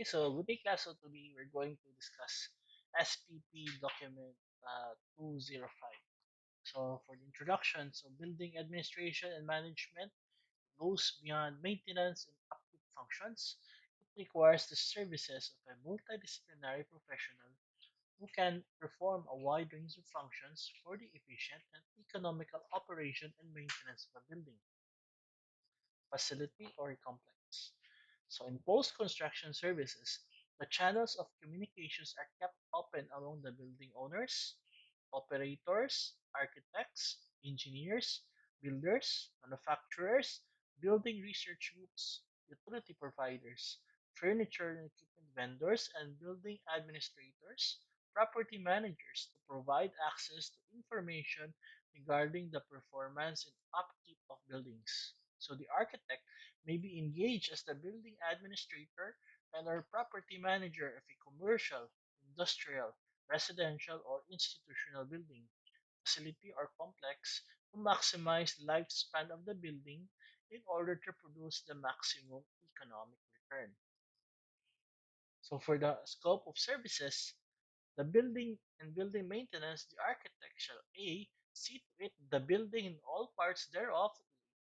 So good day class. So today we're going to discuss SPP document 205. So for the introduction, so building administration and management goes beyond maintenance and upkeep functions. It requires the services of a multidisciplinary professional who can perform a wide range of functions for the efficient and economical operation and maintenance of a building, facility, or complex. So in post-construction services, the channels of communications are kept open among the building owners, operators, architects, engineers, builders, manufacturers, building research groups, utility providers, furniture and equipment vendors, and building administrators, property managers to provide access to information regarding the performance and upkeep of buildings. So the architect may be engaged as the building administrator and or property manager of a commercial, industrial, residential, or institutional building, facility, or complex to maximize the lifespan of the building in order to produce the maximum economic return. So for the scope of services, the building and building maintenance, the architect shall A. See to it the building and all parts thereof,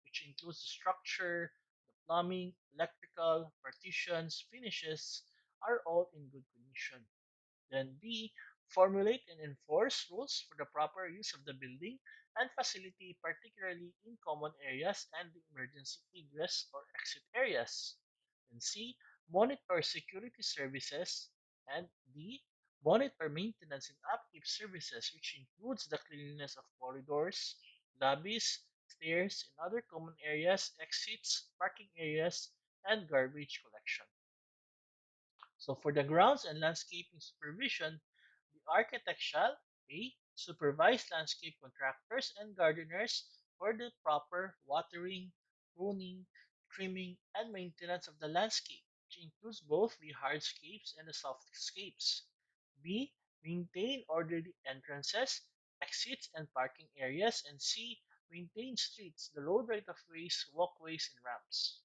which includes the structure, the plumbing, electrical, partitions, finishes, are all in good condition. Then B. Formulate and enforce rules for the proper use of the building and facility, particularly in common areas and the emergency egress or exit areas. And C. Monitor security services. And D. Monitor maintenance and upkeep services, which includes the cleanliness of corridors, lobbies, stairs, and other common areas, exits, parking areas, and garbage collection. So for the grounds and landscaping supervision, the architect shall A. Supervise landscape contractors and gardeners for the proper watering, pruning, trimming, and maintenance of the landscape, which includes both the hardscapes and the softscapes. B. Maintain orderly entrances, exits, and parking areas. And C. Maintain streets, the road right of ways, walkways, and ramps.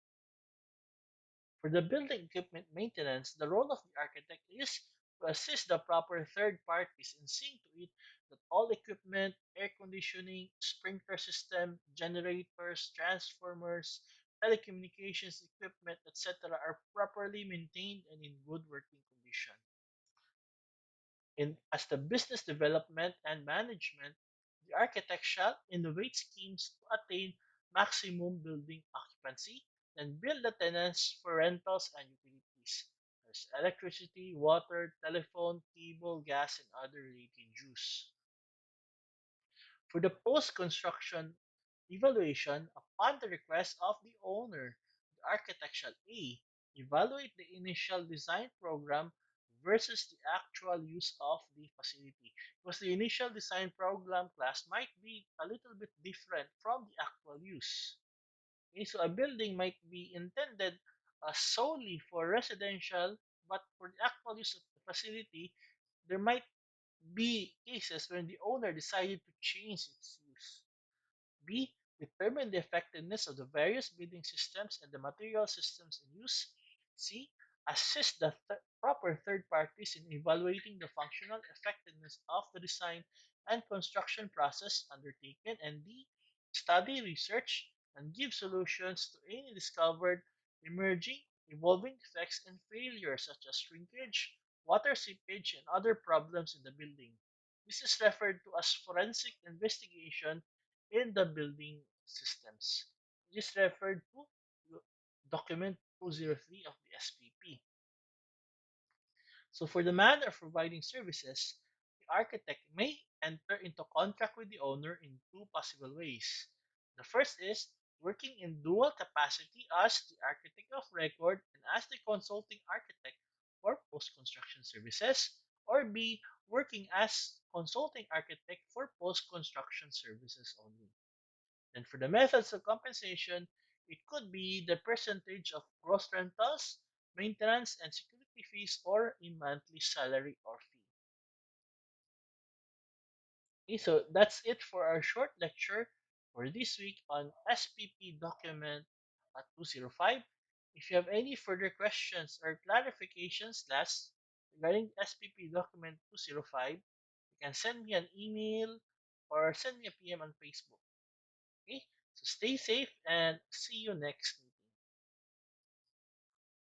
For the building equipment maintenance, the role of the architect is to assist the proper third parties in seeing to it that all equipment, air conditioning, sprinkler system, generators, transformers, telecommunications equipment, etc. are properly maintained and in good working condition. As the business development and management, the architect shall innovate schemes to attain maximum building occupancy and build the tenants for rentals and utilities. There's electricity, water, telephone, cable, gas, and other related use. For the post-construction evaluation, upon the request of the owner, the architect shall A. Evaluate the initial design program versus the actual use of the facility. Because the initial design program class might be a little bit different from the actual use. Okay, so a building might be intended solely for residential, but for the actual use of the facility, there might be cases when the owner decided to change its use. B. Determine the effectiveness of the various building systems and the material systems in use. C. Assist the proper third parties in evaluating the functional effectiveness of the design and construction process undertaken. And D. Study, research, and give solutions to any discovered, emerging, evolving defects and failures such as shrinkage, water seepage, and other problems in the building. This is referred to as forensic investigation in the building systems. It is referred to document 203 of the SPP. So for the manner of providing services, the architect may enter into contract with the owner in two possible ways. The first is working in dual capacity as the architect of record and as the consulting architect for post-construction services, or B, working as consulting architect for post-construction services only. And for the methods of compensation, it could be the percentage of gross rentals, maintenance, and security fees, or a monthly salary or fee. Okay, so that's it for our short lecture for this week on SPP document 205. If you have any further questions or clarifications, last regarding SPP document 205, you can send me an email or send me a PM on Facebook. Okay? So stay safe and see you next